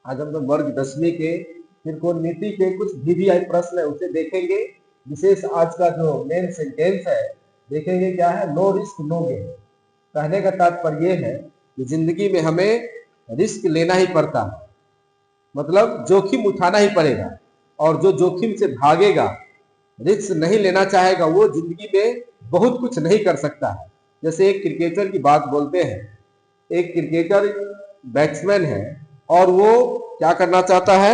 आज हम लोग वर्ग 10वीं के त्रिकोणमिति के कुछ वीवीआई प्रश्न है उसे देखेंगे। विशेष आज का जो मेन सेंटेंस है देखेंगे क्या है, नो रिस्क नो गेन। कहने का तात्पर्य ये है कि जिंदगी में हमें रिस्क लेना ही पड़ता है, मतलब जोखिम उठाना ही पड़ेगा, और जो जोखिम से भागेगा, रिस्क नहीं लेना चाहेगा, वो जिंदगी में बहुत कुछ नहीं कर सकता है। जैसे एक क्रिकेटर की बात बोलते हैं, एक क्रिकेटर बैट्समैन है और वो क्या करना चाहता है,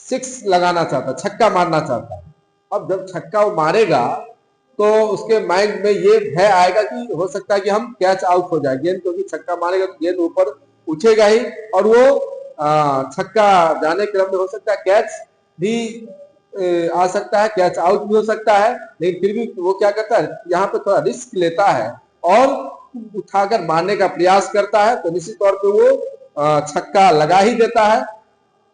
सिक्स लगाना चाहता है, छक्का मारना चाहता है। अब जब छक्का वो मारेगा तो उसके माइंड में ये भय आएगा कि हो सकता है कि हम कैच आउट हो जाए गेंद, क्योंकि छक्का मारेगा तो गेंद ऊपर उठेगा ही, और वो छक्का जाने क्रम में हो सकता है कैच भी आ सकता है, कैच आउट भी हो सकता है। लेकिन फिर भी वो क्या करता है, यहाँ पे थोड़ा रिस्क लेता है और उठाकर मारने का प्रयास करता है, तो निश्चित तौर पे वो छक्का लगा ही देता है।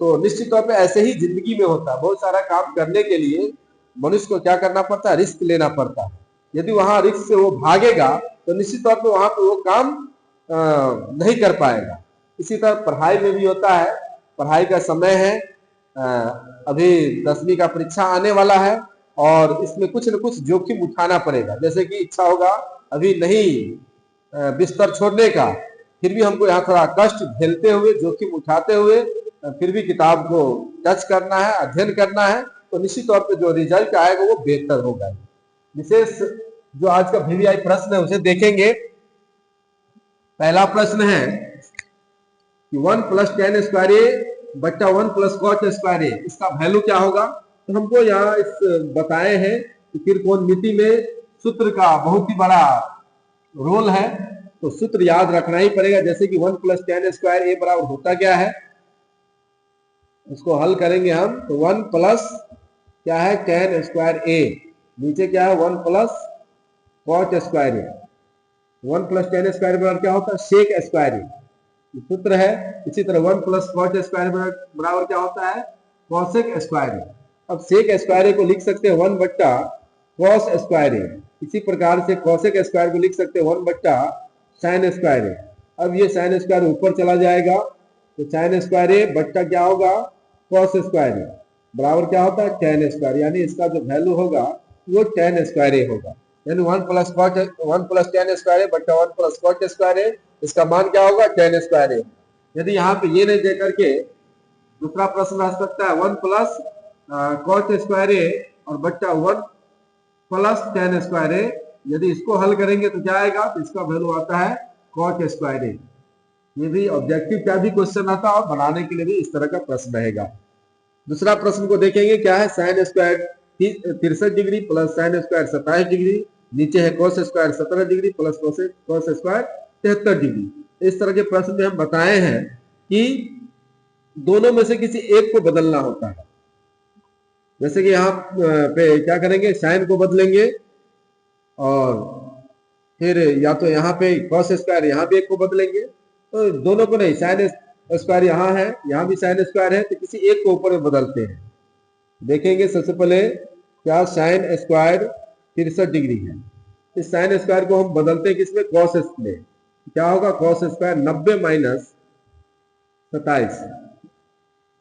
तो निश्चित तौर पे ऐसे ही जिंदगी में होता है, बहुत सारा काम करने के लिए मनुष्य को क्या करना पड़ता है, रिस्क लेना पड़ता है। यदि वहां रिस्क से वो भागेगा तो निश्चित तौर पे वहां पे वो काम नहीं कर पाएगा। इसी तरह पढ़ाई में भी होता है, पढ़ाई का समय है, अभी 10वीं का परीक्षा आने वाला है और इसमें कुछ न कुछ जोखिम उठाना पड़ेगा। जैसे कि इच्छा होगा अभी नहीं बिस्तर छोड़ने का, फिर भी हमको यहाँ थोड़ा कष्ट झेलते हुए, जोखिम उठाते हुए फिर भी किताब को टच करना है, अध्ययन करना है, तो निश्चित तौर पे जो रिजल्ट आएगा वो बेहतर होगा। विशेष जो आज का वीवीआई प्रश्न है उसे देखेंगे। पहला प्रश्न है कि 1 + tan स्क्वायर ए बट्टा 1 + cot स्क्वायर ए, इसका वैल्यू क्या होगा। तो हमको यहाँ इस बताए हैं कि त्रिकोणमिति में सूत्र का बहुत ही बड़ा रोल है, तो सूत्र याद रखना ही पड़ेगा। जैसे कि 1 + tan स्क्वायर ए बराबर होता क्या है, उसको हल करेंगे हम, तो 1 प्लस क्या है tan स्क्वायर ए, नीचे क्या है 1 + cot स्क्वायर ए। 1 + tan स्क्वायर बराबर क्या होता है, sec स्क्वायर ए, सूत्र है। इसी तरह 1 + cot स्क्वायर बराबर क्या होता है, cosec स्क्वायर ए। अब sec स्क्वायर ए को लिख सकते हैं 1 बट्टा cos स्क्वायर ए, इसी प्रकार से cosec स्क्वायर को लिख सकते हैं 1 बट्टा sin स्क्वायर ए। अब ये sin स्क्वायर ऊपर चला जाएगा, तो sin स्क्वायर ए बट्टा क्या होगा, cos स्क्वायर ए बराबर क्या होता है, tan स्क्वायर, यानी इसका जो वैल्यू होगा वो tan स्क्वायर ए होगा। यानी 1 + tan स्क्वायर ए बट्टा 1 + cot स्क्वायर ए, इसका मान क्या होगा, tan स्क्वायर ए। यदि यहाँ पे ये नहीं दे करके दूसरा प्रश्न आ सकता है 1 + cot स्क्वायर ए और बट्टा 1 + tan स्क्वायर ए। यदि इसको हल करेंगे तो क्या आएगा, तो इसका वैल्यू आता है cot स्क्वायर ए। ये भी ऑब्जेक्टिव क्या भी क्वेश्चन आता है और बनाने के लिए भी इस तरह का प्रश्न रहेगा। दूसरा प्रश्न को देखेंगे, क्या है, sin square 63 degree plus sin square 27 degree, नीचे है cos square 17 degree plus cos square 73 degree. इस तरह के प्रश्न में हम बताए हैं कि दोनों में से किसी एक को बदलना होता है। जैसे कि यहाँ पे क्या करेंगे, साइन को बदलेंगे और फिर या तो यहाँ पे cos स्क्वायर यहाँ भी एक को बदलेंगे, तो दोनों को नहीं, साइन स्क्वायर यहाँ है, यहाँ भी साइन स्क्वायर है, तो किसी एक को ऊपर में बदलते हैं। देखेंगे सबसे पहले क्या, साइन स्क्वायर 63 डिग्री है, इस साइन स्क्वायर को हम बदलते हैं किसमें, cos में, क्या होगा cos स्क्वायर 90 - 27।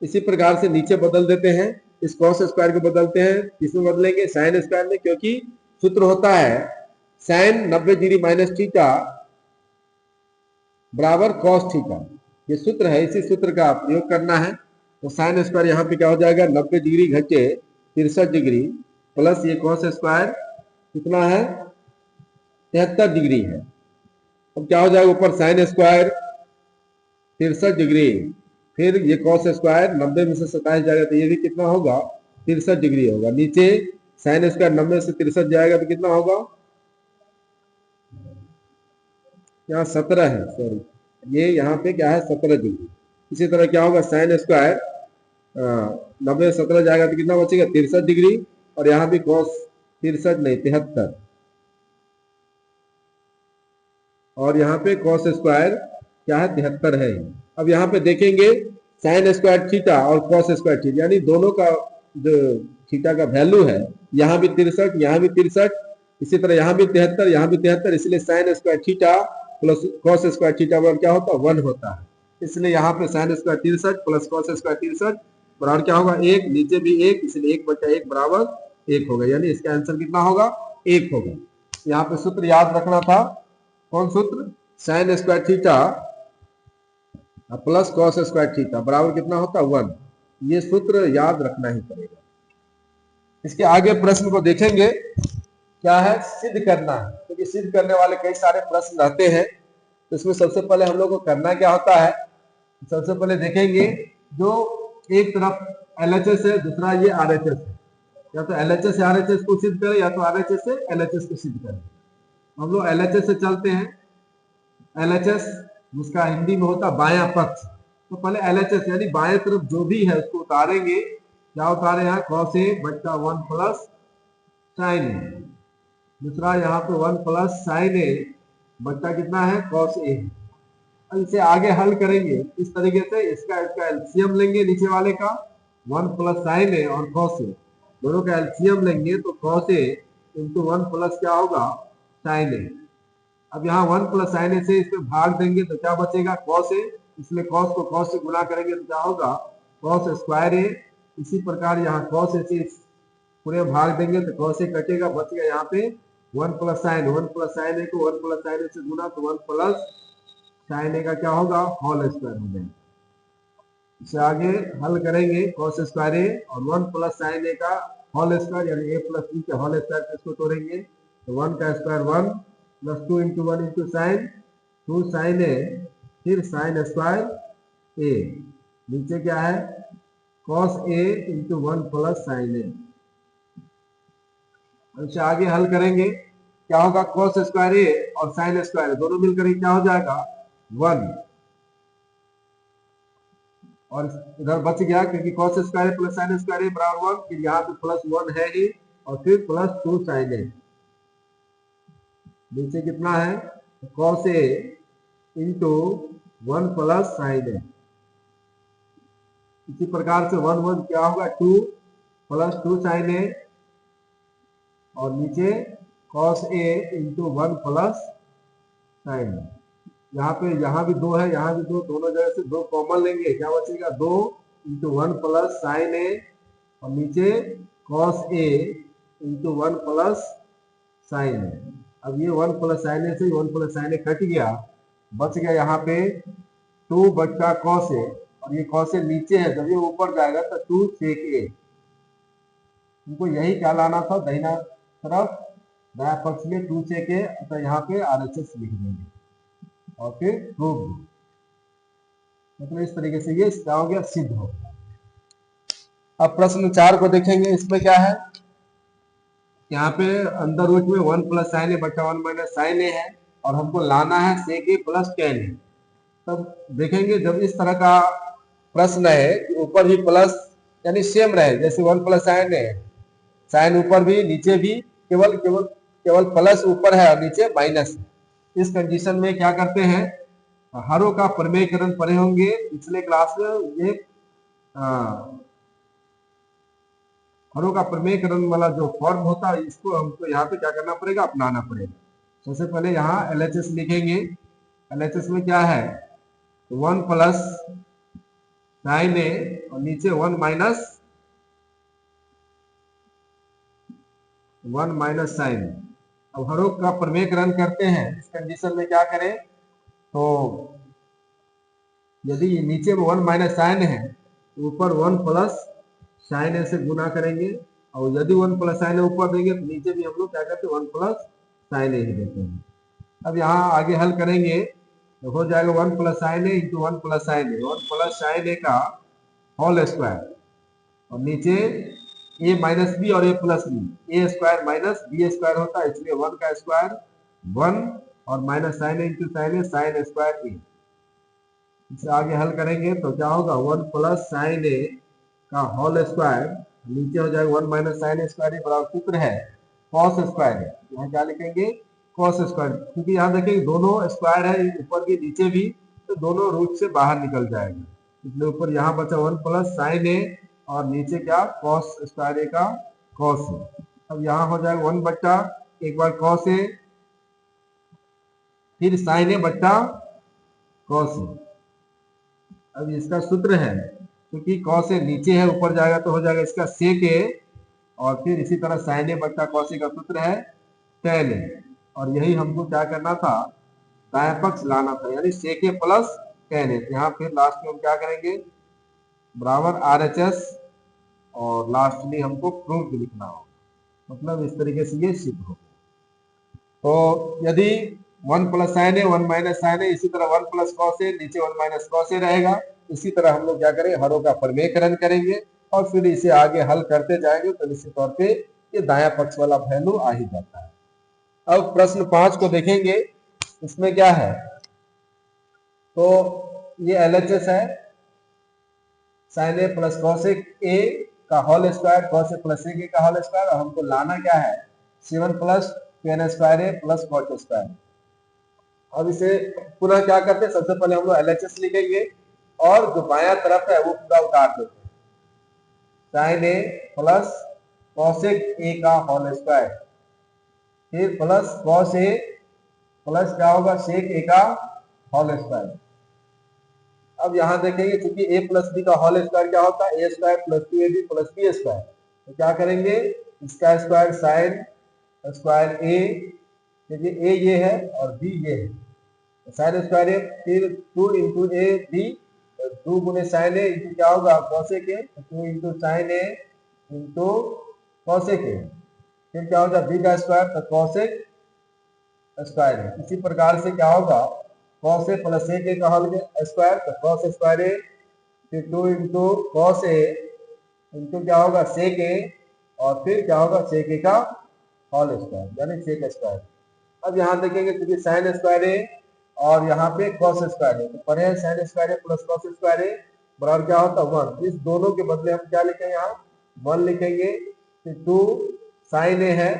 इसी प्रकार से नीचे बदल देते हैं, इस cos स्क्वायर को बदलते हैं, किसमें बदलेंगे, साइन स्क्वायर में, क्योंकि सूत्र होता है साइन 90 डिग्री माइनस थीटा बराबर cos थीटा। ये सूत्र है, इसी सूत्र का प्रयोग करना है। तो साइन स्क्वायर यहाँ पे क्या हो जाएगा, 90 डिग्री घटे 63 डिग्री प्लस ये cos स्क्वायर कितना है, 73 डिग्री है। अब क्या हो जाएगा, ऊपर साइन स्क्वायर 63 डिग्री, फिर ये cos स्क्वायर 90 में से 27 जाएगा तो ये भी कितना होगा, 63 डिग्री होगा। नीचे साइन स्क्वायर 90 से 63 जाएगा तो कितना होगा, यहाँ 17 है, सॉरी, ये यहाँ पे क्या है 17 डिग्री। इसी तरह क्या होगा, साइन स्क्वायर 90 से 17 जाएगा तो कितना बचेगा, 63 डिग्री, और यहाँ भी cos 63 नहीं 73, और यहाँ पे cos स्क्वायर क्या है, 73 है। अब यहाँ पे देखेंगे साइन स्क्वायर थीटा और cos स्क्वायर थीटा, यानी दोनों का जो थीटा का वैल्यू है, यहाँ भी 63, यहाँ भी 63, इसी तरह यहाँ भी 73, यहाँ भी 73, इसलिए sine square theta plus cos square theta बराबर क्या होता है, 1 होता है। इसलिए यहाँ पे sine square 63 plus cos square 63 बराबर क्या होगा 1, नीचे भी 1, इसलिए 1/1 बराबर 1 होगा, यानी इसका आंसर कितना होगा 1 होगा। यहाँ पे सूत्र याद रखना था, कौन सूत्र, sine square theta plus cos square theta बराबर कितना होता है 1, ये सूत्र याद रखना ही पड़ेगा। इसके आगे प्रश्न को देखेंगे, क्या है, सिद्ध करना है, क्योंकि सिद्ध करने वाले कई सारे प्रश्न रहते हैं। तो इसमें सबसे पहले हम लोग को करना क्या होता है, सबसे पहले देखेंगे जो एक तरफ LHS है, दूसरा ये RHS है, या तो LHS से RHS को सिद्ध करें या तो RHS से LHS को सिद्ध करें। हम लोग LHS से चलते हैं, LHS जिसका हिंदी में होता है बायां पक्ष, तो पहले LHS यानी बाएं तरफ जो भी है उसको उतारेंगे, क्या उतारे यहाँ cos A बट्टा 1 प्लस साइन ए, दूसरा यहाँ पे 1 प्लस साइन ए बट्टा कितना है cos A। इसे आगे हल करेंगे इस तरीके से, इसका एलसीएम लेंगे नीचे वाले का 1 प्लस साइन ए और cos A, दोनों का एलसीएम लेंगे तो cos A इंटू 1 प्लस क्या होगा साइन ए। अब यहाँ 1 प्लस साइन ए से इसमें भाग देंगे तो क्या बचेगा cos A, इसलिए cos को cos से गुना करेंगे तो क्या होगा cos स्क्वायर ए। इसी प्रकार यहाँ cos A से पूरे भाग देंगे तो cos A कटेगा, बचेगा यहाँ पे 1 प्लस साइन ए को 1 प्लस साइन ए से गुना तो 1 प्लस साइन ए का क्या होगा होल स्क्वायर हो जाएगा। इसे आगे हल करेंगे cos स्क्वायर ए और 1 प्लस साइन ए का होल स्क्वायर यानी a प्लस बी के होल स्क्वायर पे इसको तोड़ेंगे तो 1 का square 1 plus 2 into 1 into sine 2 sine A, फिर साइन स्क्वायर ए, नीचे क्या है cos A into 1 plus sine A. इसे आगे हल करेंगे, क्या होगा cos स्क्वायर ए और साइन स्क्वायर दोनों मिलकर क्या हो जाएगा 1, और इधर बच गया क्योंकि cos square plus sine square बराबर 1, फिर यहाँ पे प्लस 1 है ही और फिर प्लस 2 साइन ए, नीचे कितना है cos A into 1 plus sine A. इसी प्रकार से 1 1 क्या होगा 2 प्लस 2 साइन ए और नीचे cos A into 1 plus sine A. यहाँ भी 2 है, यहाँ भी 2, दोनों जगह से 2 कॉमन लेंगे, क्या बचेगा 2 इंटू 1 प्लस साइन ए और नीचे cos A into 1 plus sine A. अब ये 1 प्लस साइन ए से 1 प्लस साइन ए कट गया, बच गया यहाँ पे 2 बट्टा cos A, और ये cos A नीचे है, जब ये ऊपर जाएगा तो 2 sec A। उनको यही क्या लाना था, दाहिना तरफ दाया पक्ष में 2 sec A, तो यहाँ पे RHS लिख देंगे और फिर प्रूव, मतलब इस तरीके से ये क्या हो गया सिद्ध हो गया। अब प्रश्न 4 को देखेंगे, इसमें क्या है, यहाँ पे अंदर रूट में 1 प्लस साइन ए बटा 1 माइनस साइन ए है और हमको लाना है सेक ए प्लस टेन ए। तब देखेंगे जब इस तरह का प्रश्न है कि ऊपर भी प्लस यानी सेम रहे, जैसे 1 प्लस साइन ए, साइन ऊपर भी नीचे भी केवल प्लस ऊपर है और नीचे माइनस है। इस कंडीशन में क्या करते हैं, हरों का प्रमेयकरण पढ़े होंगे पिछले क्लास में, ये हरों का प्रमेयकरण वाला जो फॉर्म होता है इसको हमको यहाँ पे क्या करना पड़ेगा, अपनाना पड़ेगा। सबसे पहले यहाँ LHS लिखेंगे, LHS में क्या है 1 प्लस साइन ए और नीचे 1 माइनस साइन। अब हरों का प्रमेयकरण करते हैं, इस कंडीशन में क्या करें, तो यदि नीचे में 1 माइनस साइन है तो ऊपर 1 प्लस साइन ए से गुना करेंगे, और यदि 1 प्लस साइन ए ऊपर देंगे तो नीचे भी हम लोग क्या करते हैं 1 प्लस साइन ए ही देते हैं। अब यहाँ आगे हल करेंगे तो हो जाएगा 1 plus sine A into 1 plus sine A, 1 plus sine A का होल स्क्वायर और नीचे ए माइनस बी और ए प्लस बी, ए स्क्वायर माइनस बी स्क्वायर होता है, इसलिए 1 का स्क्वायर 1 और माइनस साइन ए इंटू साइन ए साइन स्क्वायर ए। इसे आगे हल करेंगे तो क्या होगा 1 प्लस साइन ए का होल स्क्वायर, नीचे हो जाएगा 1 माइनस साइन स्क्वायर ए बराबर सूत्र है कॉस स्क्वायर है, यहाँ क्या लिखेंगे कॉस स्क्वायर, क्योंकि यहाँ देखेंगे दोनों स्क्वायर है ऊपर भी नीचे भी, तो दोनों रूट से बाहर निकल जाएगा, इसलिए ऊपर यहाँ बचा 1 प्लस साइन ए और नीचे क्या कॉस स्क्वायर ए का कॉस ए। अब यहाँ हो जाएगा 1 बट्टा एक बार कॉस ए फिर साइन ए बट्टा कॉस ए, अब इसका सूत्र है, क्योंकि cos ए नीचे है ऊपर जाएगा तो हो जाएगा इसका sec a, और फिर इसी तरह sin a बट्टा cos a का सूत्र है tan a, और यही हमको क्या करना था, दाएं पक्ष लाना था, यानी sec a plus tan a। यहाँ फिर लास्ट में हम क्या करेंगे, बराबर RHS, और लास्ट में हमको प्रूफ लिखना हो, मतलब इस तरीके से ये सिद्ध हो। तो यदि 1 plus sine A 1 minus sign A, इसी तरह 1 प्लस कॉस ए, नीचे 1 माइनस कॉस ए रहेगा। इसी तरह हम लोग क्या करेंगे, हरों का प्रमेयकरण करेंगे और फिर इसे आगे हल करते जाएंगे तो निश्चित तौर पे ये दाया पक्ष वाला वैल्यू आ ही जाता है। अब प्रश्न 5 को देखेंगे, इसमें क्या है, तो ये LHS है, साइन ए प्लस कॉस ए का whole square, cos a plus ए का होल स्क्वायर, और हमको लाना क्या है, 7 प्लस tan स्क्वायर ए प्लस cot स्क्वायर। अब इसे पुनः क्या करते हैं, सबसे पहले हम लोग LHS लिखेंगे और जो बाया तरफ है वो पूरा उतार देते हैं, sine a plus cosec a का होल स्क्वायर, फिर प्लस कॉस ए प्लस क्या होगा, सेक ए का होल स्क्वायर। अब यहाँ देखेंगे क्योंकि a प्लस बी का होल स्क्वायर क्या होता है, A square plus 2ab plus B square, तो क्या करेंगे, इसका स्क्वायर साइन स्क्वायर ए, क्योंकि a ये है और b ये है, साइन स्क्वायर ए, फिर 2 इंटू ए बी, 2 गुने साइन ए इंटू क्या होगा कॉसेक ए, 2 इंटू साइन ए इंटू कॉसेक ए, फिर क्या होगा बी का स्क्वायर तो कॉसेक स्क्वायर ए। इसी प्रकार से क्या होगा, कॉस ए प्लस ए का होल स्क्वायर तो कॉस स्क्वायर ए, फिर 2 इंटू कॉस ए इंटू क्या होगा सेक ए, और फिर क्या होगा सेक ए का होल स्क्वायर यानी सेक स्क्वायर। अब यहाँ देखेंगे क्योंकि साइन स्क्वायर ए और यहाँ पे कॉस स्क्वायर ए, तो पढ़े साइन स्क्वायर ए प्लस कॉस स्क्वायर ए बराबर क्या होता है 1। इस दोनों के बदले हम क्या लिखेंगे, यहाँ 1 लिखेंगे, फिर 2 साइन ए है,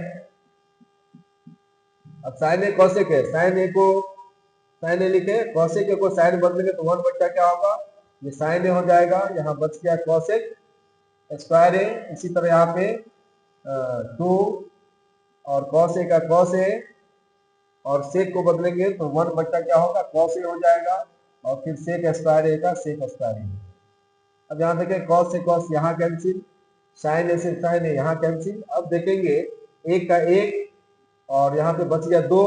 अब साइन ए कॉसेक है, साइन ए को साइन ए लिखे, कॉसेक ए को साइन बदलेंगे तो 1 बच्चा क्या होगा, ये साइन ए हो जाएगा, यहाँ बच गया कॉसेक स्क्वायर ए। इसी तरह यहाँ पे 2 और कॉस ए का कॉस ए, और सेक को बदलेंगे तो 1 बच्चा क्या होगा कॉस ए हो जाएगा, और फिर सेक स्क्वायर ए का सेक स्क्वायर ए। अब यहाँ देखें कॉस से कॉस यहाँ कैंसिल, साइन ए से साइन ए यहाँ कैंसिल। अब देखेंगे एक का एक, और यहाँ पे बच गया 2,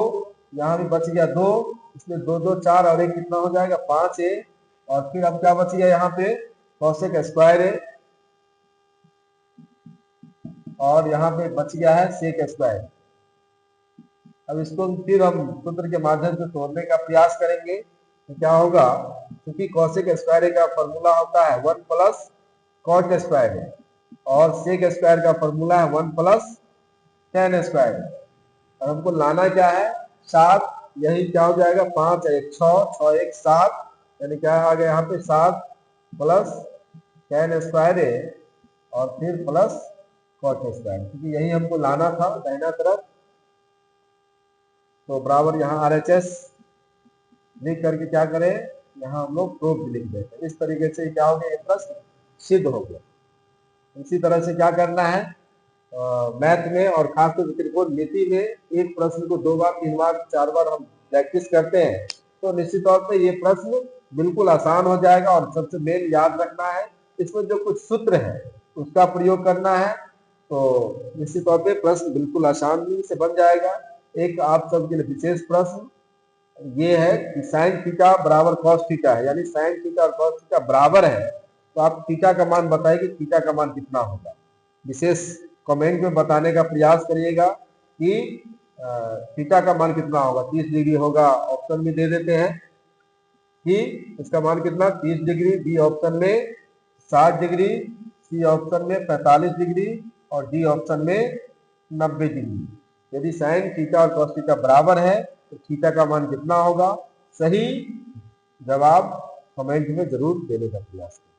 यहाँ भी बच गया 2, इसमें 2 2 4 और 1 कितना हो जाएगा 5 ए, और फिर अब क्या बच गया यहाँ पे कॉसेक स्क्वायर ए, और यहाँ पे बच गया है सेक स्क्वायर। अब इसको फिर हम सूत्र के माध्यम से तोड़ने का प्रयास करेंगे तो क्या होगा, क्योंकि कॉसेक स्क्वायर का फॉर्मूला होता है 1 प्लस कॉट स्क्वायर है, और सेक स्क्वायर का फॉर्मूला है 1 प्लस tan स्क्वायर है। और हमको लाना क्या है 7, यही क्या हो जाएगा 5 1 6 6 1 7, यानी क्या आ गया यहाँ पे 7 प्लस tan स्क्वायर है और फिर प्लस कॉट स्क्वायर, क्योंकि यही हमको लाना था दाहिना तरफ, तो बराबर यहाँ RHS लिख करके क्या करें, यहाँ हम लोग प्रूफ देख देते हैं। इस तरीके से क्या हो गया, ये प्रश्न सिद्ध हो गया। इसी तरह से क्या करना है, मैथ में और खासतौर से त्रिकोणमिति में एक प्रश्न को 2 बार 3 बार 4 बार हम प्रैक्टिस करते हैं तो निश्चित तौर पे ये प्रश्न बिल्कुल आसान हो जाएगा। और सबसे मेन याद रखना है, इसमें जो कुछ सूत्र है उसका प्रयोग करना है, तो निश्चित तौर पे प्रश्न बिल्कुल आसानी से बन जाएगा। एक आप सबके लिए विशेष प्रश्न ये है कि साइन थीटा बराबर कॉस थीटा है, यानी साइन थीटा और कॉस थीटा बराबर है, तो आप थीटा का मान बताइए कि थीटा का मान कितना होगा। विशेष कमेंट में बताने का प्रयास करिएगा कि थीटा का मान कितना होगा। 30 डिग्री होगा, ऑप्शन में दे देते हैं कि इसका मान कितना 30 डिग्री, बी ऑप्शन में 60 डिग्री, सी ऑप्शन में 45 डिग्री और डी ऑप्शन में 90 डिग्री। यदि साइन थीटा और कॉस थीटा बराबर है तो थीटा का मान कितना होगा। सही जवाब कमेंट में जरूर देने का प्रयास करें।